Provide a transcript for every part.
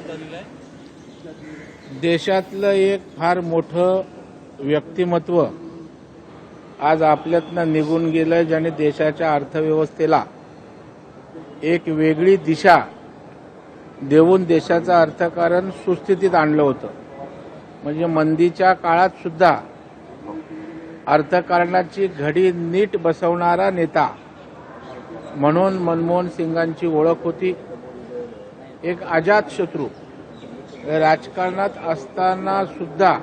करण्यात आलेला आहे। देशातलं एक फार मोठं व्यक्तिमत्व आज आपल्यातनं निघून गेलं, ज्याने देशाच्या अर्थव्यवस्थेला एक वेगळी दिशा देऊन देशाचं अर्थकारण सुस्थितीत आणलं होतं। म्हणजे मंदीच्या काळात सुद्धा अर्थकारणाची घडी नीट बसवणारा नेता म्हणून मनमोहन सिंगांची ओळख होती। एक अजातशत्रू राजकारणात असताना सुद्धा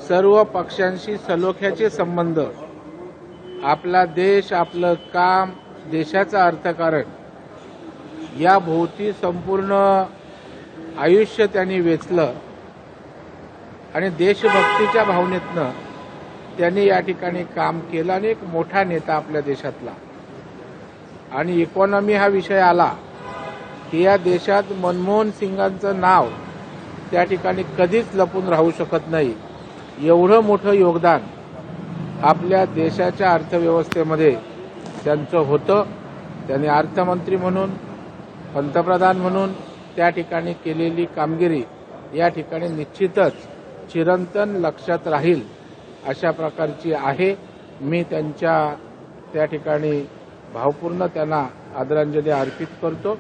सर्व पक्षांशी सलोख्याचे संबंध, आपला देश, आपलं काम, देशाचं अर्थकारण या भोवती संपूर्ण आयुष्य त्यांनी वेचलं आणि देशभक्तीच्या भावनेतनं त्यांनी या ठिकाणी काम केलं आणि एक मोठा नेता आपल्या देशातला। आणि इकॉनॉमी हा विषय आला की या देशात मनमोहन सिंगांचं नाव त्या ठिकाणी कधीच लपून राहू शकत नाही। एवढं मोठं योगदान आपल्या देशाच्या अर्थव्यवस्थेमध्ये त्यांचं होतं। त्यांनी अर्थमंत्री म्हणून, पंतप्रधान म्हणून त्या ठिकाणी केलेली कामगिरी या ठिकाणी निश्चितच चिरंतन लक्षात राहील अशा प्रकारची आहे। मी त्यांच्या त्या ठिकाणी भावपूर्ण त्यांना आदरांजली अर्पित करतो।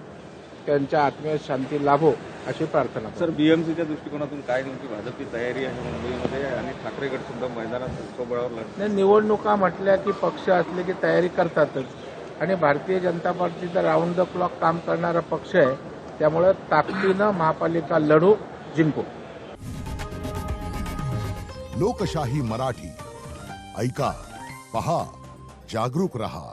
त्यांच्या आत्म्यास शांती लाभो अशी प्रार्थना करतो। सर, बीएमसीच्या दृष्टिकोनातून काय नेमकी भाजपची तयारी आहे मुंबईमध्ये आणि ठाकरे गट सुद्धा मैदानात स्वबळावर लढणार? निवडणुका म्हटल्या की पक्ष असले की तयारी करतातच आणि भारतीय जनता पार्टीचा राऊंड द क्लॉक काम करणारा पक्ष आहे। त्यामुळे ताकदीनं महापालिका लढू, जिंकू। लोकशाही मराठी ऐका, पहा, जागरूक रहा।